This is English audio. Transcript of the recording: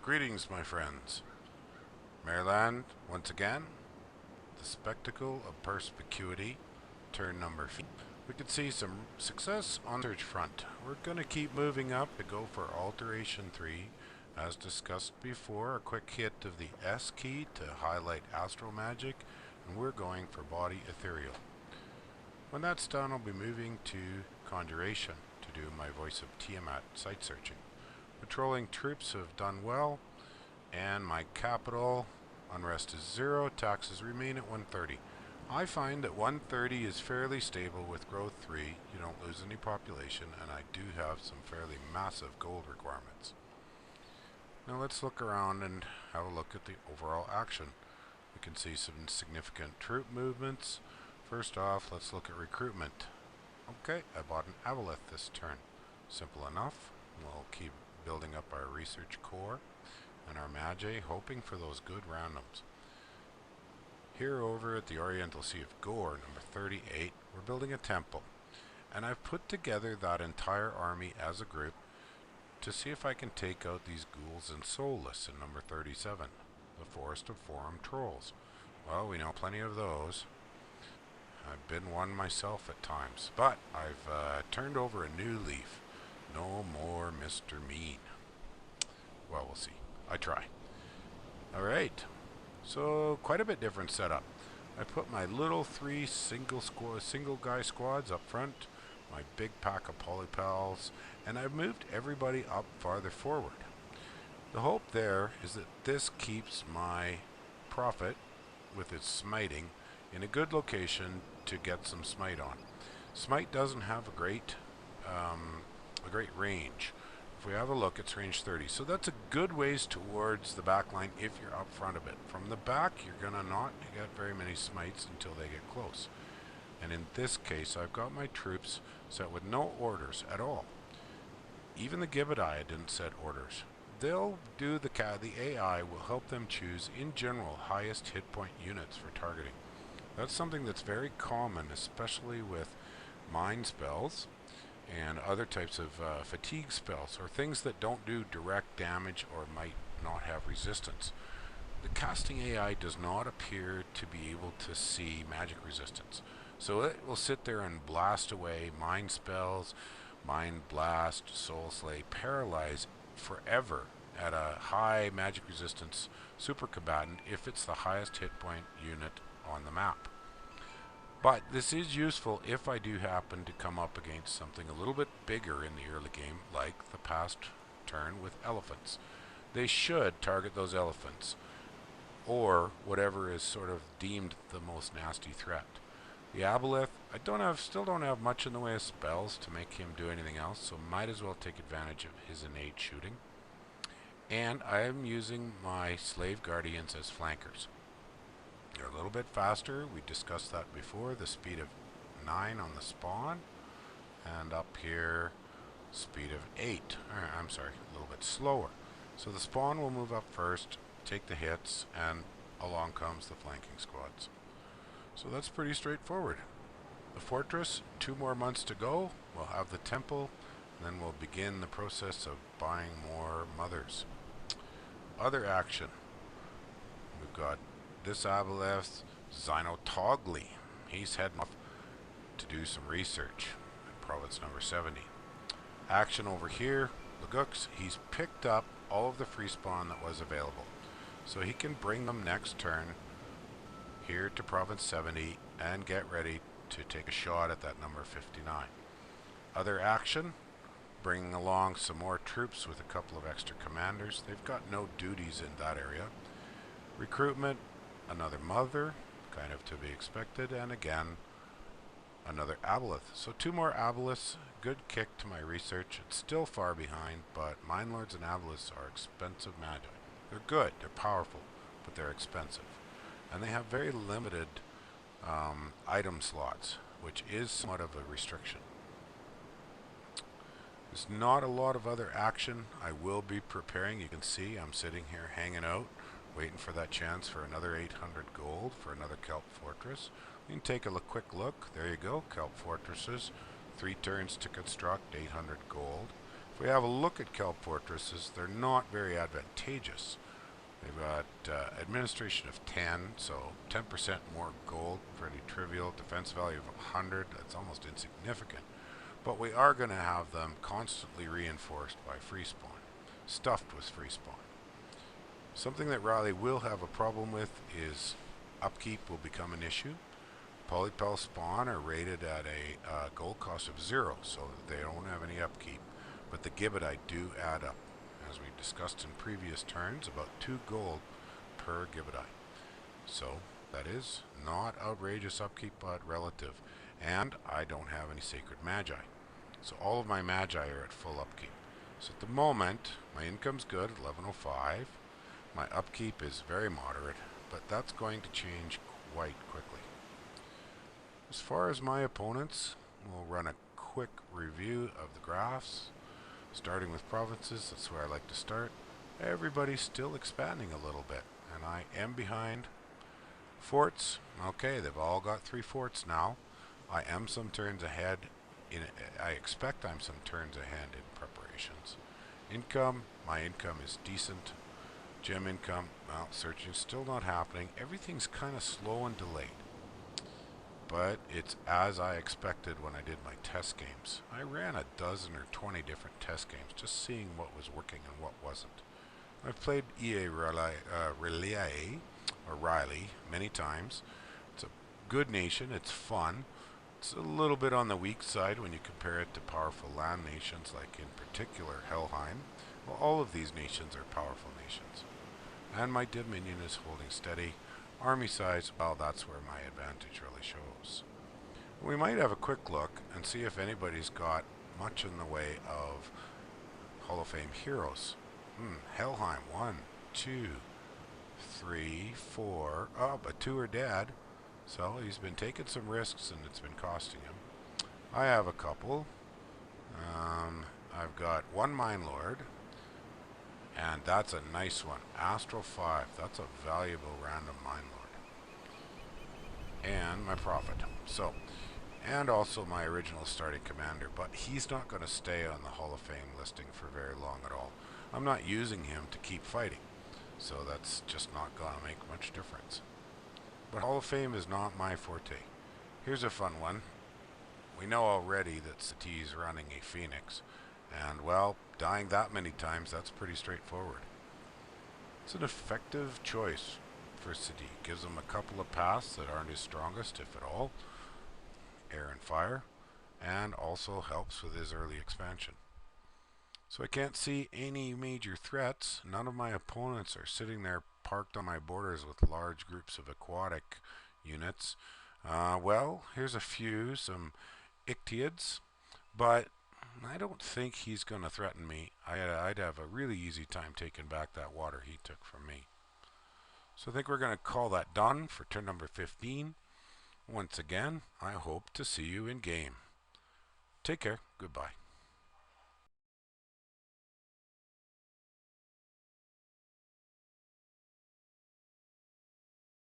Greetings, my friends. Maerlande, once again, the spectacle of Perspicuity, turn number 5. We could see some success on the search front. We're going to keep moving up to go for Alteration 3. As discussed before, a quick hit of the S key to highlight Astral Magic, and we're going for Body Ethereal. When that's done, I'll be moving to Conjuration to do my Voice of Tiamat site searching. Patrolling troops have done well, and my capital unrest is 0, taxes remain at 130. I find that 130 is fairly stable with growth 3, you don't lose any population, and I do have some fairly massive gold requirements. Now let's look around and have a look at the overall action. We can see some significant troop movements. First off, let's look at recruitment. Okay, I bought an Aboleth this turn. Simple enough. We'll keep building up our research core and our Magi, hoping for those good randoms. Here over at the Oriental Sea of Gore, number 38, we're building a temple. And I've put together that entire army as a group to see if I can take out these ghouls and soulless in number 37, the Forest of Forum Trolls. Well, we know plenty of those. I've been one myself at times, but I've turned over a new leaf. No more Mr. Mean. Well, we'll see. I try. Alright, so quite a bit different setup. I put my little 3 single guy squads up front, my big pack of polypals, and I've moved everybody up farther forward. The hope there is that this keeps my prophet with its smiting in a good location to get some smite on. Smite doesn't have a great range. If we have a look, it's range 30. So that's a good ways towards the back line if you're up front of it. From the back, you're going to not get very many smites until they get close. And in this case, I've got my troops set with no orders at all. Even the Gibbet I didn't set orders. They'll do the AI will help them choose, in general, highest hit point units for targeting. That's something that's very common, especially with mind spells and other types of fatigue spells, or things that don't do direct damage or might not have resistance. The casting AI does not appear to be able to see magic resistance. So it will sit there and blast away mind spells, mind blast, soul slay, paralyze forever at a high magic resistance super combatant if it's the highest hit point unit on the map. But this is useful if I do happen to come up against something a little bit bigger in the early game, like the past turn with elephants. They should target those elephants, or whatever is sort of deemed the most nasty threat. The Aboleth, still don't have much in the way of spells to make him do anything else, so might as well take advantage of his innate shooting. And I am using my Slave Guardians as flankers. They're a little bit faster. We discussed that before. The speed of 9 on the spawn. And up here, speed of 8. I'm sorry, a little bit slower. So the spawn will move up first, take the hits, and along comes the flanking squads. So that's pretty straightforward. The fortress, 2 more months to go. We'll have the temple, and then we'll begin the process of buying more mothers. Other action. We've got this Aboleth, Xynotogly. He's heading off to do some research at province number 70. Action over here, Lagux, he's picked up all of the free spawn that was available. So he can bring them next turn here to province 70 and get ready to take a shot at that number 59. Other action, bringing along some more troops with a couple of extra commanders. They've got no duties in that area. Recruitment, another mother, kind of to be expected, and again, another Aboleth. So 2 more Aboleths, good kick to my research. It's still far behind, but Mind Lords and Aboleths are expensive magi. They're good, they're powerful, but they're expensive. And they have very limited item slots, which is somewhat of a restriction. There's not a lot of other action. I will be preparing. You can see I'm sitting here hanging out, waiting for that chance for another 800 gold for another Kelp Fortress. We can take a quick look. There you go, Kelp Fortresses. 3 turns to construct, 800 gold. If we have a look at kelp fortresses, they're not very advantageous. They've got administration of 10, so 10% more gold, pretty trivial. Defense value of 100, that's almost insignificant. But we are going to have them constantly reinforced by free spawn, stuffed with free spawn. Something that Riley will have a problem with is upkeep will become an issue. Polypel spawn are rated at a gold cost of 0, so they don't have any upkeep. But the Gibbetite do add up. As we discussed in previous turns, about 2 gold per Gibbetite. So that is not outrageous upkeep, but relative. And I don't have any sacred magi. So all of my magi are at full upkeep. So at the moment, my income's good at 1105. My upkeep is very moderate, but that's going to change quite quickly. As far as my opponents, we'll run a quick review of the graphs. Starting with provinces, that's where I like to start. Everybody's still expanding a little bit, and I am behind. Forts, okay, they've all got 3 forts now. I am some turns ahead. I expect I'm some turns ahead in preparations. Income, my income is decent. Gem income, well, searching still not happening. Everything's kind of slow and delayed. But it's as I expected when I did my test games. I ran a dozen or 20 different test games, just seeing what was working and what wasn't. I've played EA Riley many times. It's a good nation, it's fun. It's a little bit on the weak side when you compare it to powerful land nations, like in particular Helheim. Well, all of these nations are powerful nations. And my Dominion is holding steady. Army size, well, that's where my advantage really shows. We might have a quick look and see if anybody's got much in the way of Hall of Fame heroes. Helheim, 1, 2, 3, 4. Oh, but 2 are dead. So he's been taking some risks and it's been costing him. I have a couple. I've got 1 Mine Lord. And that's a nice one. Astral 5. That's a valuable random Mine Lord. And my Prophet. So, and also my original starting commander. But he's not going to stay on the Hall of Fame listing for very long at all. I'm not using him to keep fighting. So that's just not going to make much difference. But Hall of Fame is not my forte. Here's a fun one. We know already that Sati's running a Phoenix. And, well, dying that many times, that's pretty straightforward. It's an effective choice for Sati. Gives him a couple of paths that aren't his strongest, if at all. Air and fire. And also helps with his early expansion. So I can't see any major threats. None of my opponents are sitting there parked on my borders with large groups of aquatic units. Well, here's a few, some Ictiids, but I don't think he's going to threaten me. I'd have a really easy time taking back that water he took from me. So I think we're going to call that done for turn number 15. Once again, I hope to see you in game. Take care. Goodbye.